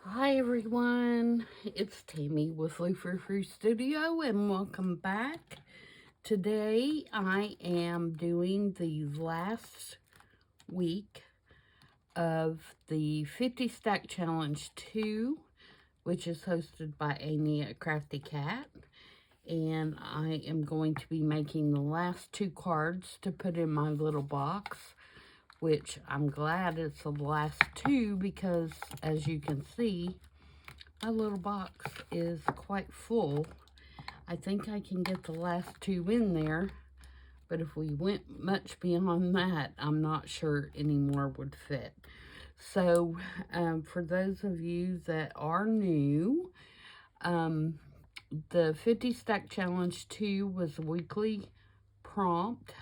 Hi everyone, it's Tammy with Frou-frou Studio and welcome back. Today I am doing the last week of the 50 Stack Challenge 2, which is hosted by Amy at Crafty Cat. And I am going to be making the last 2 cards to put in my little box, which I'm glad it's the last 2 because, as you can see, my little box is quite full. I think I can get the last 2 in there, but if we went much beyond that, I'm not sure any more would fit. So, for those of you that are new, the 50 Stack Challenge 2 was a weekly prompt.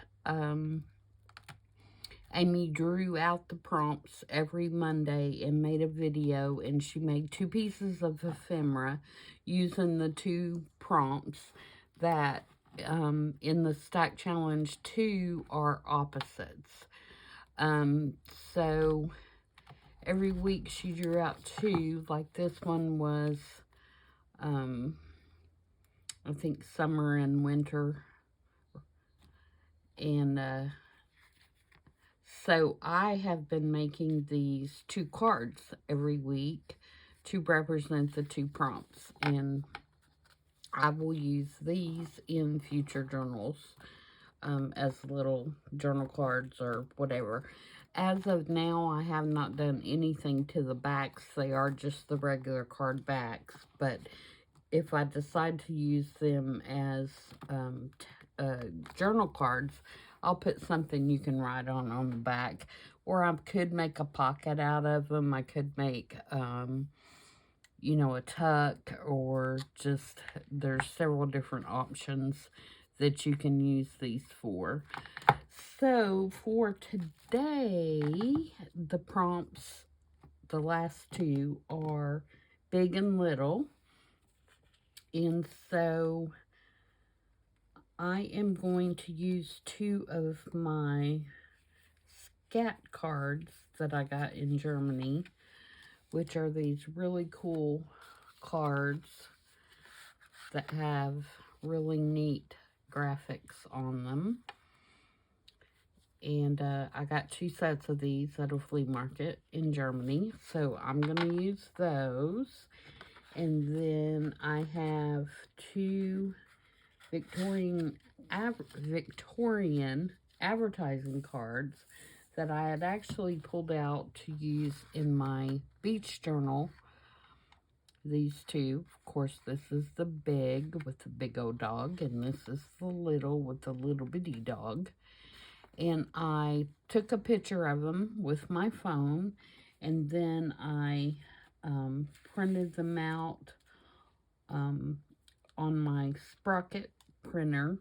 Amy drew out the prompts every Monday and made a video, and she made 2 pieces of ephemera using the 2 prompts that in the Stack Challenge 2 are opposites. So every week she drew out 2, like this one was, I think summer and winter, and so I have been making these 2 cards every week to represent the 2 prompts, and I will use these in future journals as little journal cards or whatever. As of now, I have not done anything to the backs. They are just the regular card backs, but if I decide to use them as journal cards, I'll put something you can write on the back, or I could make a pocket out of them. I could make, you know, a tuck, or just, there's several different options that you can use these for. So for today, the prompts, the last 2 are big and little. And so I am going to use 2 of my scat cards that I got in Germany, which are these really cool cards that have really neat graphics on them. And I got 2 sets of these at a flea market in Germany, so I'm going to use those. And then I have 2 Victorian advertising cards that I had actually pulled out to use in my beach journal. These 2, of course, this is the big with the big old dog, and this is the little with the little bitty dog. And I took a picture of them with my phone, and then I printed them out on my Sprocket printer,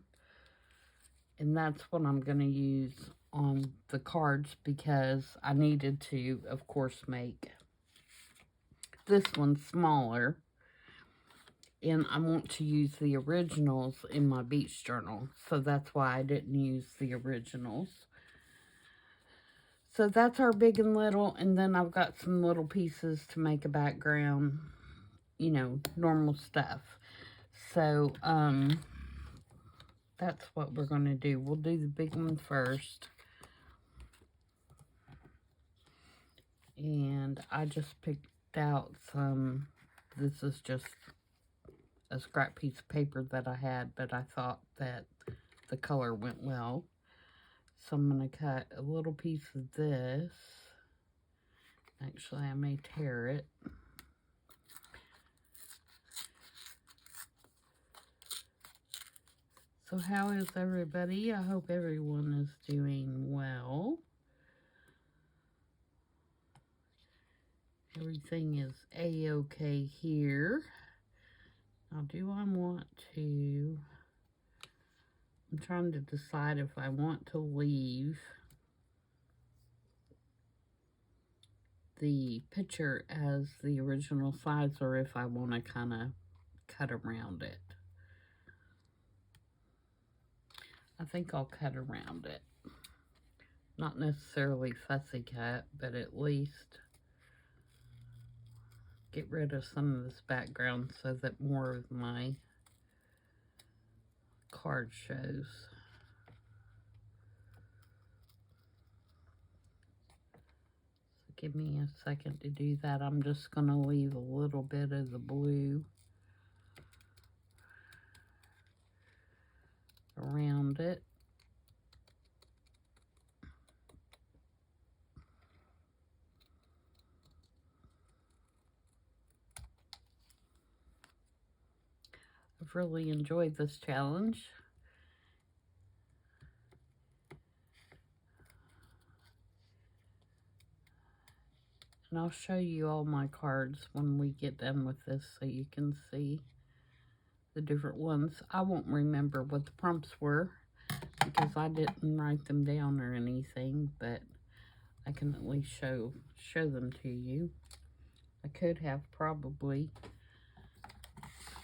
and that's what I'm going to use on the cards because I needed to, of course, make this one smaller, and I want to use the originals in my beach journal, so that's why I didn't use the originals. So that's our big and little, and then I've got some little pieces to make a background, you know, normal stuff. So, that's what we're going to do. We'll do the big one first. And I just picked out some, this is just a scrap piece of paper that I had, but I thought that the color went well. So I'm going to cut a little piece of this. Actually, I may tear it. So how is everybody? I hope everyone is doing well. Everything is a-okay here. Now, do I want to... I'm trying to decide if I want to leave the picture as the original size or if I want to kind of cut around it. I think I'll cut around it. Not necessarily fussy cut, but at least get rid of some of this background so that more of my card shows. So give me a second to do that. I'm just going to leave a little bit of the blue around it. I've really enjoyed this challenge. And I'll show you all my cards when we get done with this so you can see the different ones. I won't remember what the prompts were because I didn't write them down or anything, but I can at least show them to you. I could have probably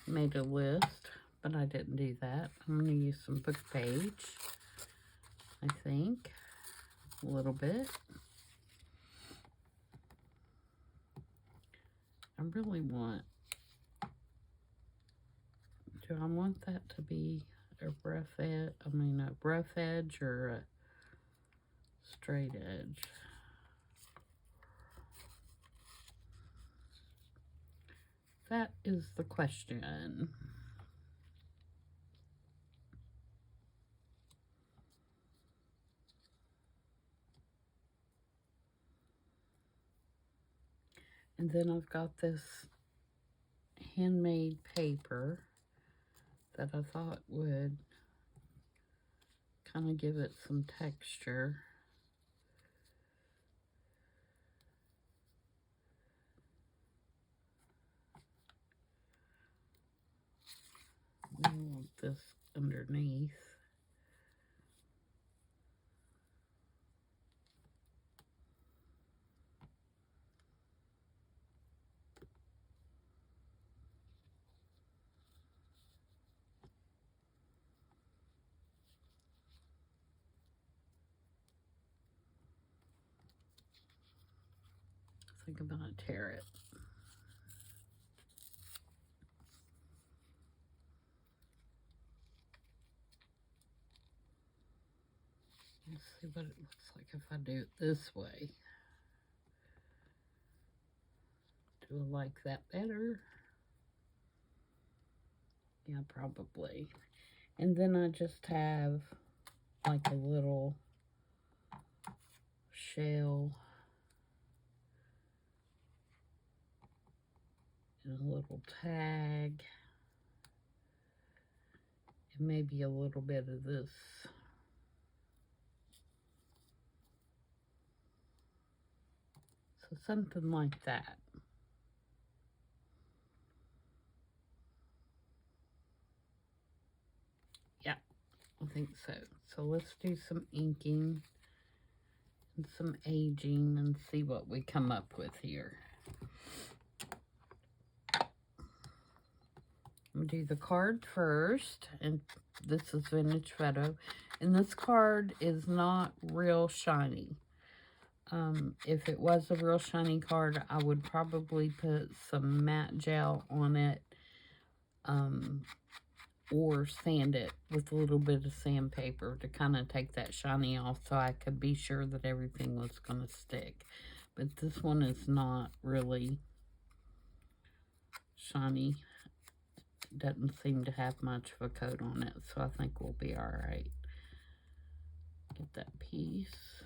made a list, but I didn't do that. I'm going to use some book page, I think, a little bit. I really want, do I want that to be a rough edge, a rough edge or a straight edge? That is the question. And then I've got this handmade paper that I thought would kind of give it some texture. I want this underneath. I think I'm gonna tear it. Let's see what it looks like if I do it this way. Do I like that better? Yeah, probably. And then I just have like a little shell and a little tag and maybe a little bit of this. So something like that. Yeah, I think so. So let's do some inking and some aging and see what we come up with here. I'm gonna do the card first, and this is Vintage Photo, and this card is not real shiny. If it was a real shiny card, I would probably put some matte gel on it, or sand it with a little bit of sandpaper to kind of take that shiny off so I could be sure that everything was going to stick. But this one is not really shiny. Doesn't seem to have much of a coat on it, so I think we'll be all right. Get that piece.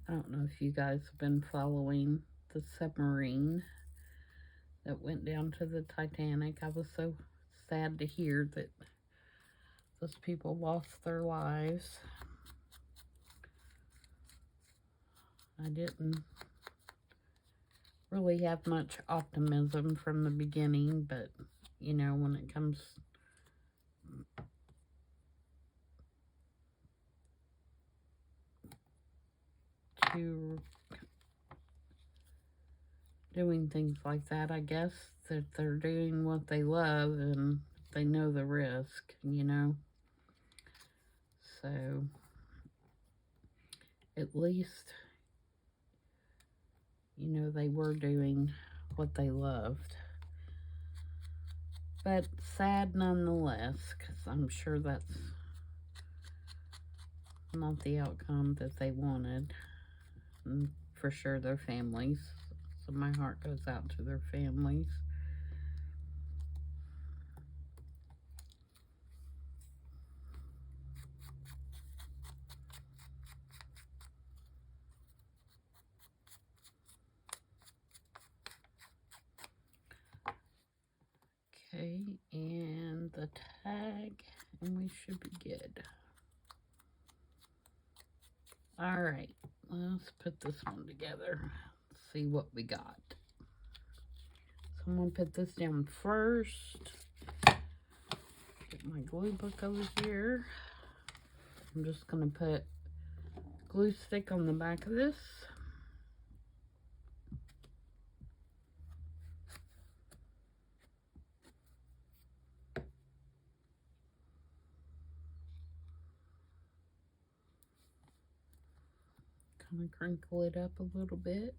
I don't know if you guys have been following the submarine that went down to the Titanic. I was so sad to hear that those people lost their lives. I didn't really have much optimism from the beginning, but, you know, when it comes to doing things like that, I guess that they're doing what they love and they know the risk, you know. So at least, you know, they were doing what they loved. But sad nonetheless, because I'm sure that's not the outcome that they wanted. And for sure their families. So my heart goes out to their families. Okay, and the tag, and we should be good. All right, let's put this one together. See what we got. So I'm gonna put this down first. Get my glue book over here. I'm just gonna put glue stick on the back of this. Kind of crinkle it up a little bit.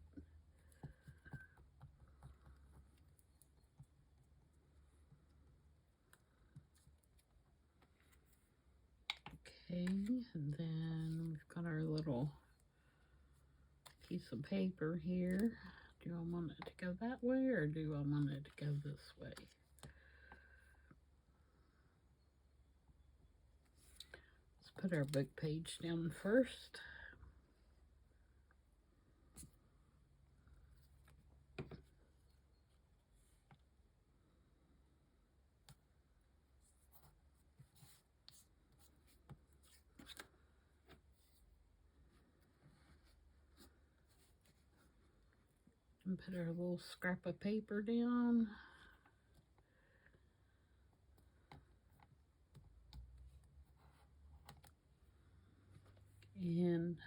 Okay, and then we've got our little piece of paper here. Do I want it to go that way or do I want it to go this way? Let's put our book page down first. And put our little scrap of paper down. And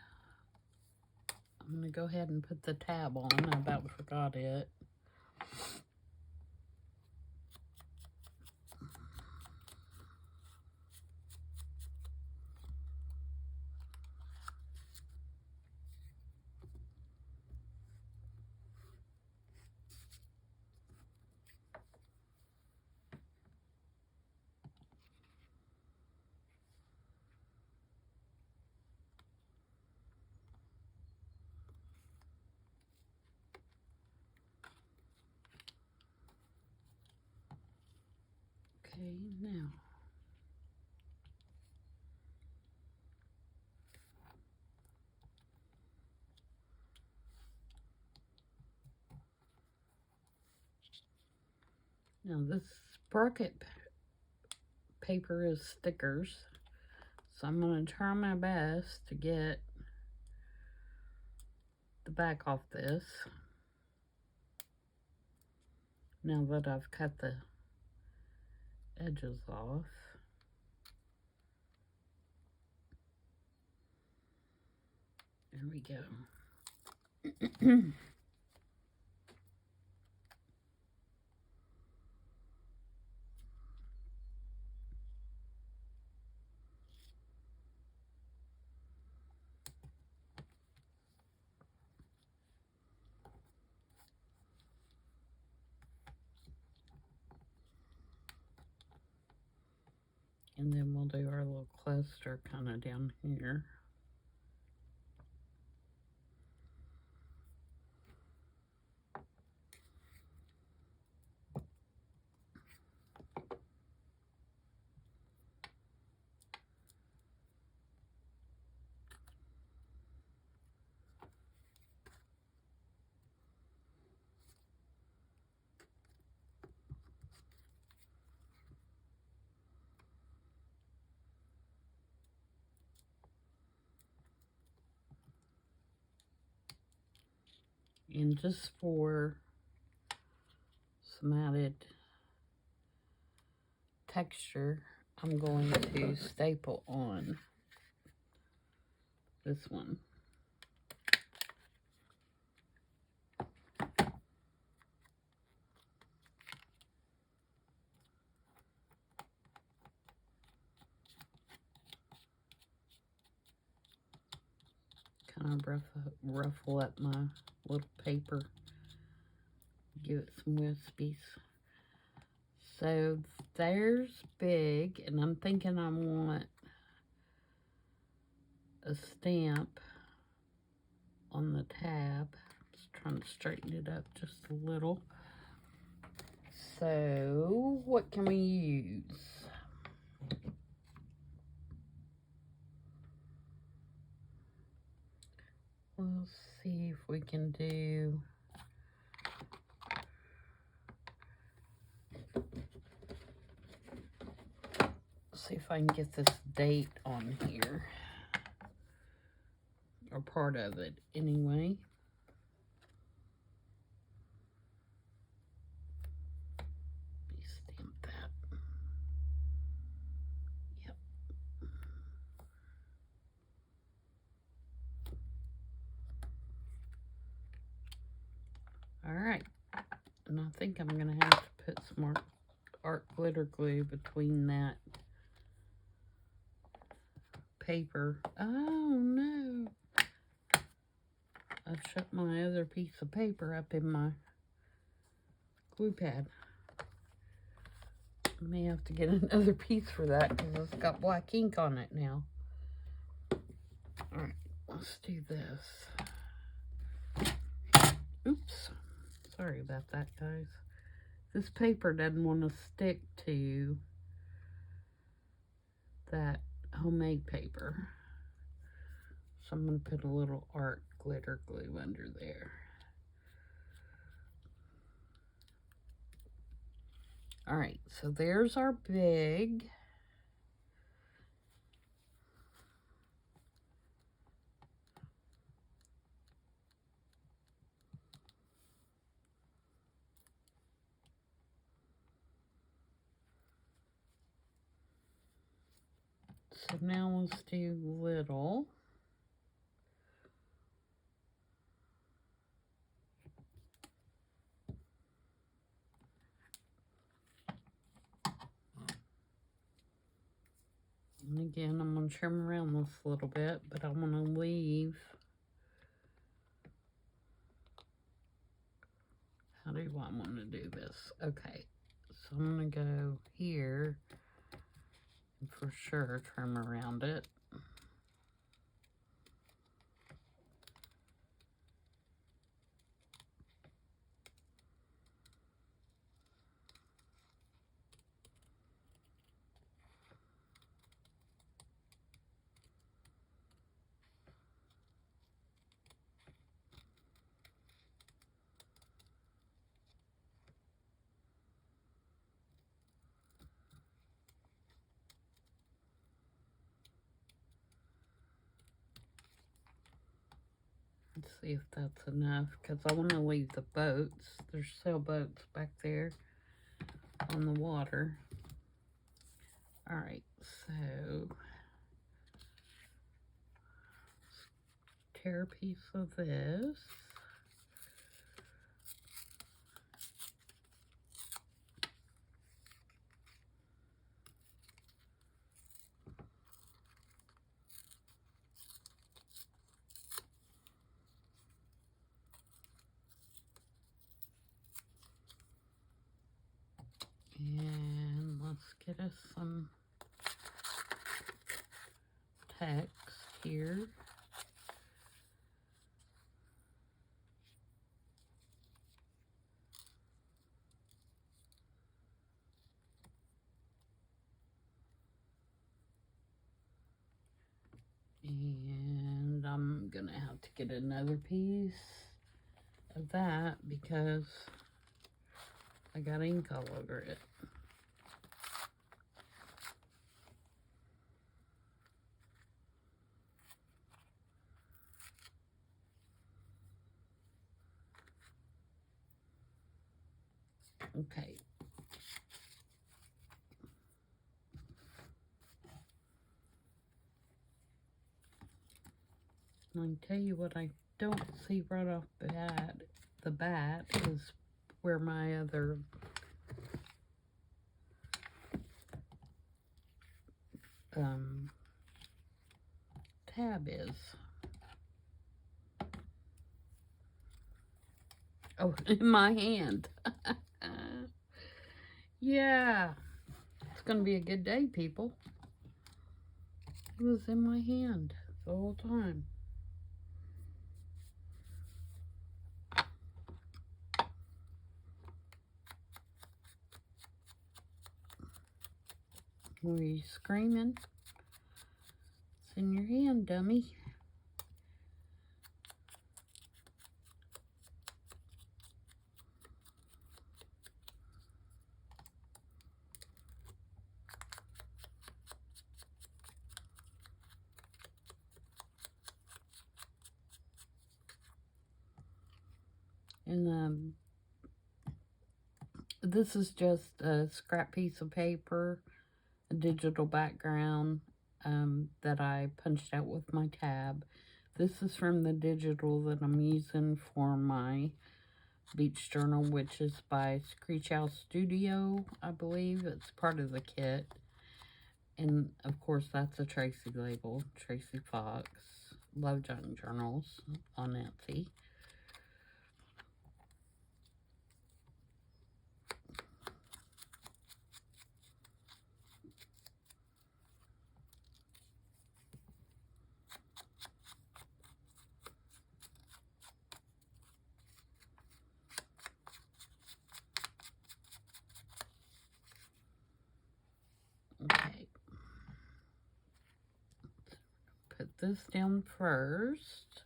I'm going to go ahead and put the tab on. I about forgot it. Okay, now. Now this sprocket paper is stickers, so I'm going to try my best to get the back off this. Now that I've cut the edges off. There we go. And then we'll do our little cluster kind of down here. And just for some added texture, I'm going to staple on this one. kind of ruffle up my little paper. Give it some wispies. So there's big, and I'm thinking I want a stamp on the tab. Just trying to straighten it up just a little. So what can we use? We'll see if we can do see if I can get this date on here, or part of it anyway. Stamp that. Yep. All right, and I think I'm gonna have to put some art glitter glue between that paper. Oh no, I've shut my other piece of paper up in my glue pad. I may have to get another piece for that because it's got black ink on it now. All right, let's do this. Oops, sorry about that, guys. This paper doesn't want to stick to that homemade paper, so I'm going to put a little art glitter glue under there. All right, so there's our big. So now let's do little. And again, I'm going to trim around this a little bit, but I'm going to leave. How do I want to do this? Okay, so I'm going to go here and for sure trim around it. Let's see if that's enough, because I want to leave the boats. There's sailboats back there on the water. All right, so tear a piece of this. And let's get us some text here. And I'm gonna have to get another piece of that because I got ink all over it. Okay. I can tell you what I don't see right off the bat is where my other tab is. Oh, in my hand. Yeah. It's going to be a good day, people. It was in my hand the whole time. Were you screaming? It's in your hand, dummy. And this is just a scrap piece of paper, a digital background that I punched out with my tab. This is from the digital that I'm using for my beach journal, which is by Screech Owl Studio, I believe. It's part of the kit. And, of course, that's a Tracy label, Tracy Fox. Love Junk Journals on Etsy. Okay. Put this down first.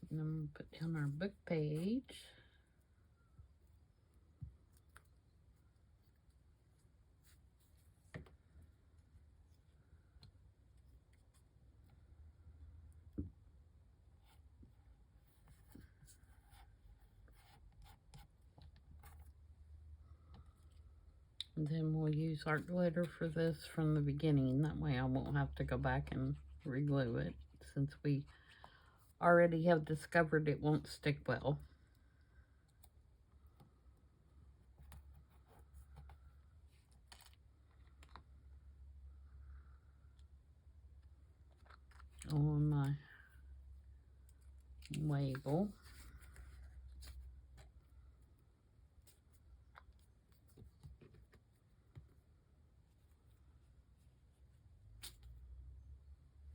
And then we'll put down our book page. And then we'll use art glitter for this from the beginning. That way I won't have to go back and re-glue it, since we already have discovered it won't stick well. On my label.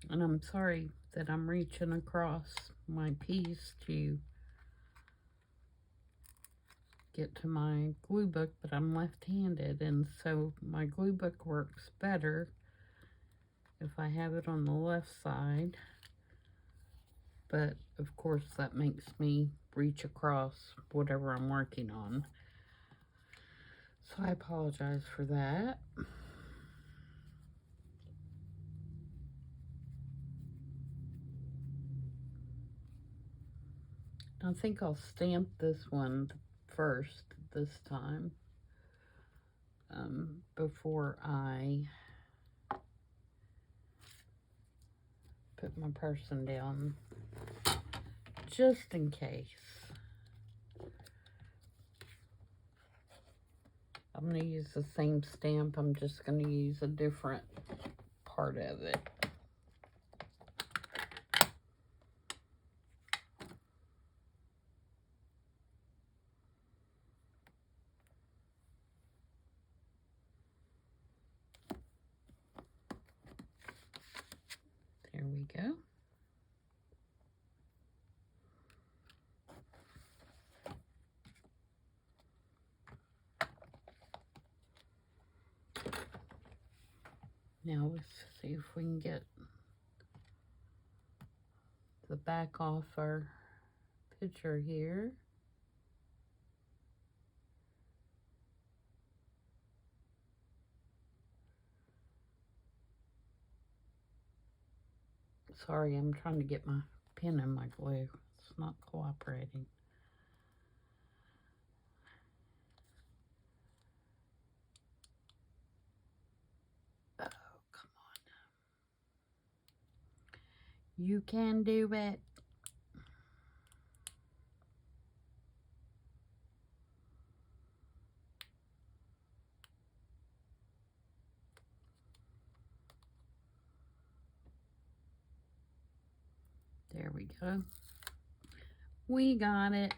And I'm sorry that I'm reaching across my piece to get to my glue book, but I'm left-handed, and so my glue book works better if I have it on the left side. But, of course, that makes me reach across whatever I'm working on. So I apologize for that. I think I'll stamp this one first this time, before I put my person down, just in case. I'm going to use the same stamp. I'm just going to use a different part of it. There we go. Now let's see if we can get the back off our picture here. Sorry, I'm trying to get my pen in my glue. It's not cooperating. Oh, come on. You can do it. There we go. We got it.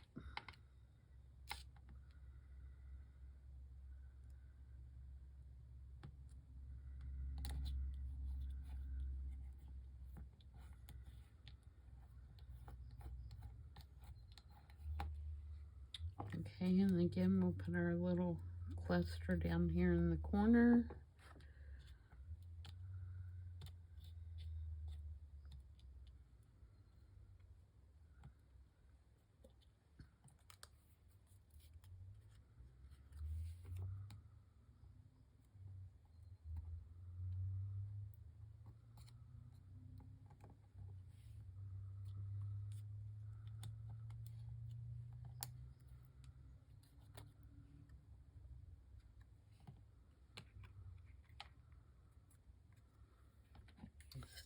Okay, and again, we'll put our little cluster down here in the corner.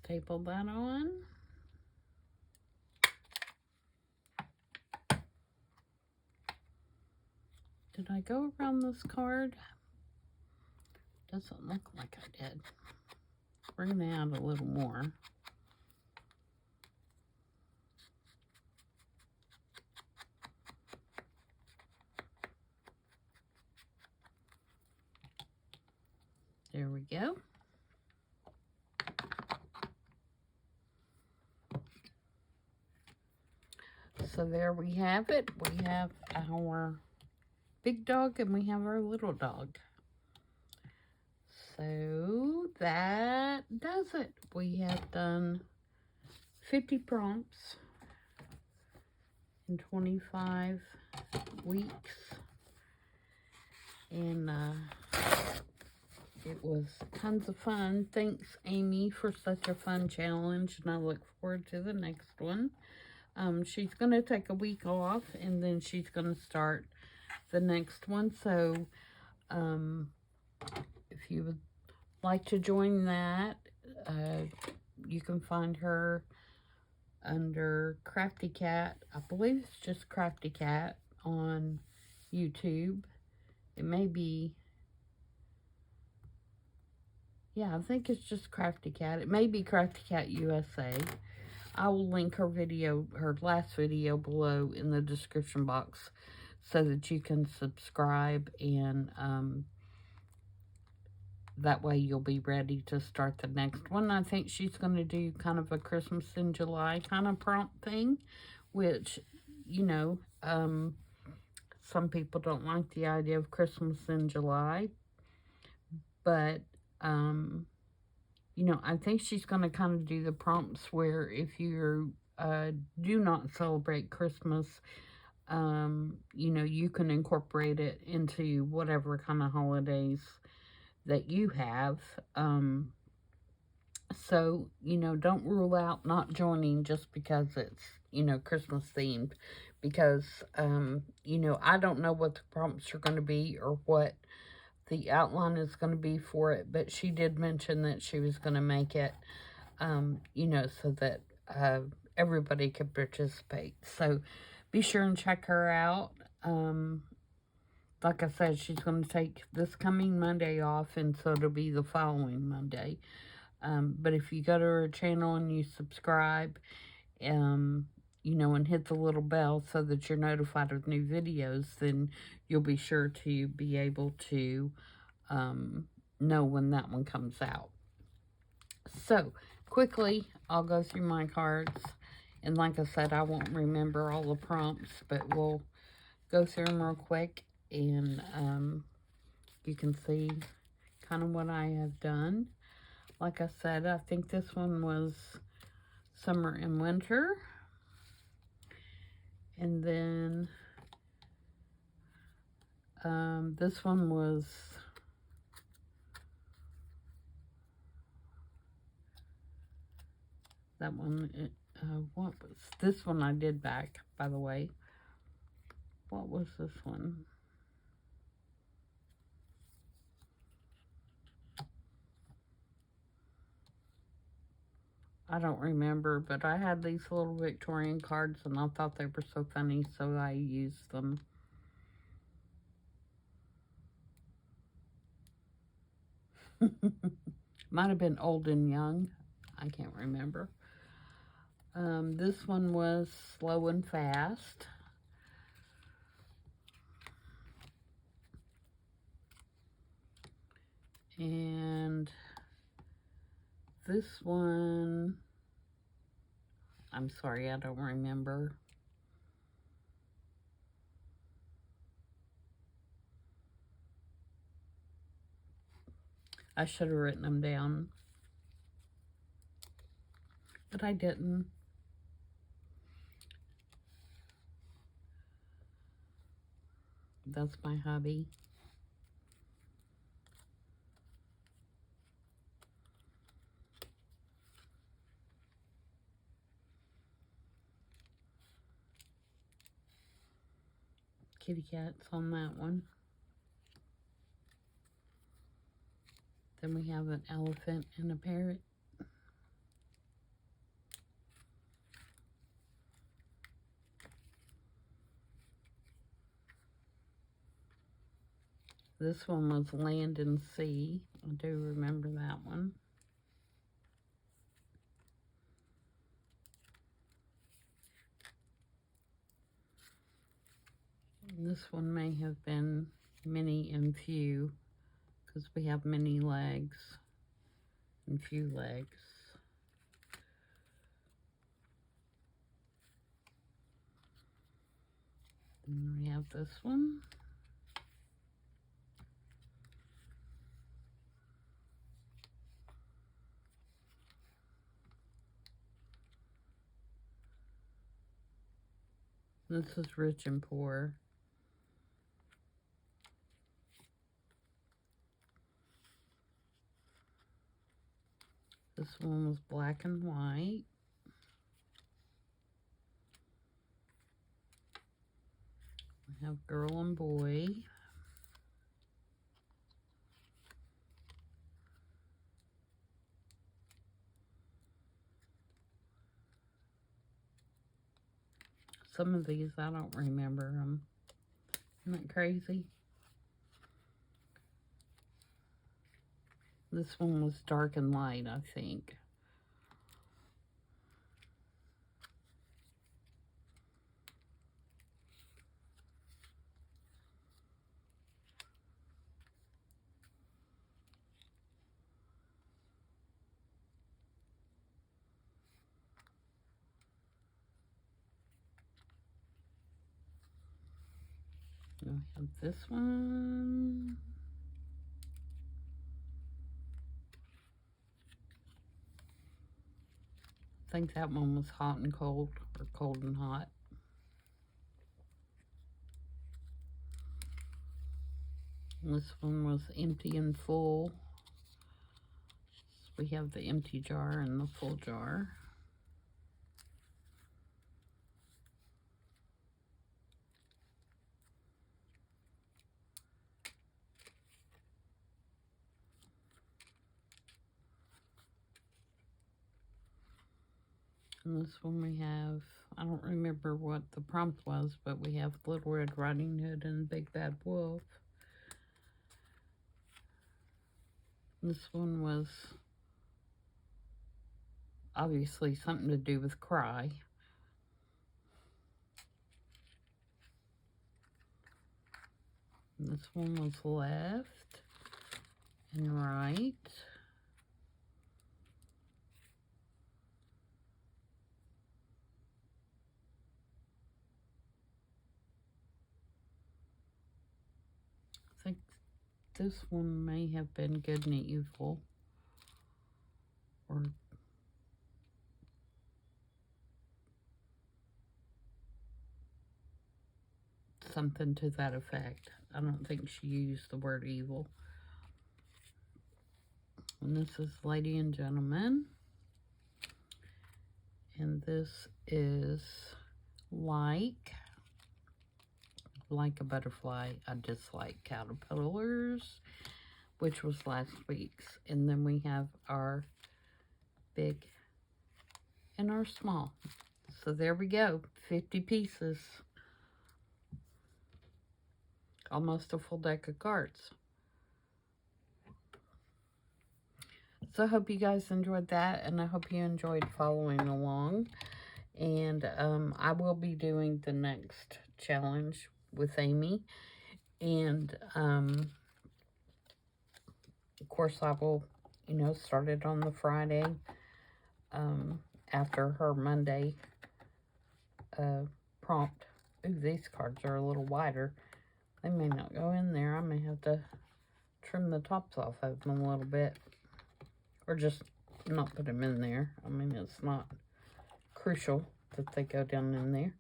Staple that on. Did I go around this card? Doesn't look like I did. We're going to add a little more. There we go. So there we have it. We have our big dog and we have our little dog. So that does it. We have done 50 prompts in 25 weeks. And it was tons of fun. Thanks, Amy, for such a fun challenge. And I look forward to the next one. She's going to take a week off and then she's going to start the next one. So if you would like to join that, you can find her under Crafty Cat. I believe it's just Crafty Cat on YouTube. It may be, yeah, I think it's just Crafty Cat. It may be Crafty Cat USA. I will link her video, her last video below in the description box so that you can subscribe, and that way you'll be ready to start the next one. I think she's going to do kind of a Christmas in July kind of prompt thing, which, you know, some people don't like the idea of Christmas in July, but, you know, I think she's going to kind of do the prompts where if you do not celebrate Christmas, you know, you can incorporate it into whatever kind of holidays that you have. So, you know, don't rule out not joining just because it's, you know, Christmas themed, because, you know, I don't know what the prompts are going to be or what the outline is going to be for it, but she did mention that she was going to make it, you know, so that everybody could participate. So be sure and check her out. Like I said, she's going to take this coming Monday off, and so it'll be the following Monday. But if you go to her channel and you subscribe, you know, and hit the little bell so that you're notified of new videos, then you'll be sure to be able to know when that one comes out. So, quickly, I'll go through my cards. And like I said, I won't remember all the prompts, but we'll go through them real quick. And you can see kind of what I have done. Like I said, I think this one was summer and winter. And then this one was that one. What was this one? I did back, by the way. What was this one? I don't remember, but I had these little Victorian cards and I thought they were so funny, so I used them. Might have been Old and Young. I can't remember. This one was Slow and Fast. And this one, I'm sorry, I don't remember. I should have written them down, but I didn't. That's my hubby. Kitty cats on that one. Then we have an elephant and a parrot. This one was Land and Sea. I do remember that one. And this one may have been Many and Few, because we have many legs and few legs. And we have this one. This is Rich and Poor. This one was Black and White. We have Girl and Boy. Some of these, I don't remember them. Isn't that crazy? This one was Dark and Light, I think. We have this one. I think that one was Hot and Cold, or Cold and Hot. And this one was Empty and Full. So we have the empty jar and the full jar. And this one we have, I don't remember what the prompt was, but we have Little Red Riding Hood and Big Bad Wolf. This one was obviously something to do with Cry. And this one was Left and Right. I think this one may have been Good and Evil, or something to that effect. I don't think she used the word evil. And this is Lady and Gentleman. And this is Like a Butterfly, I Dislike Caterpillars, which was last week's. And then we have our big and our small. So there we go, 50 pieces. Almost a full deck of cards. So I hope you guys enjoyed that, and I hope you enjoyed following along. And I will be doing the next challenge with Amy. And of course, I will, start it on the Friday after her Monday prompt. Ooh, these cards are a little wider. They may not go in there. I may have to trim the tops off of them a little bit. Or just not put them in there. I mean, it's not crucial that they go down in there.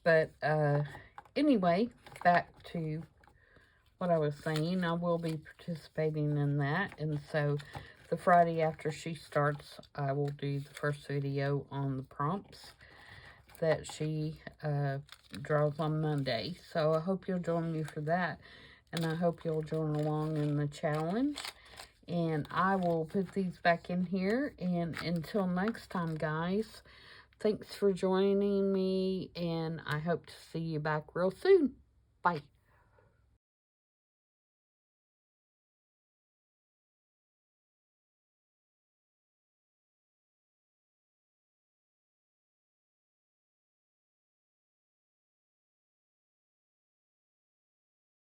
But anyway, back to what I was saying. I will be participating in that. And so the Friday after she starts, I will do the first video on the prompts that she draws on Monday. So I hope you'll join me for that. And I hope you'll join along in the challenge. And I will put these back in here. And until next time, guys, thanks for joining me. And I hope to see you back real soon. Bye.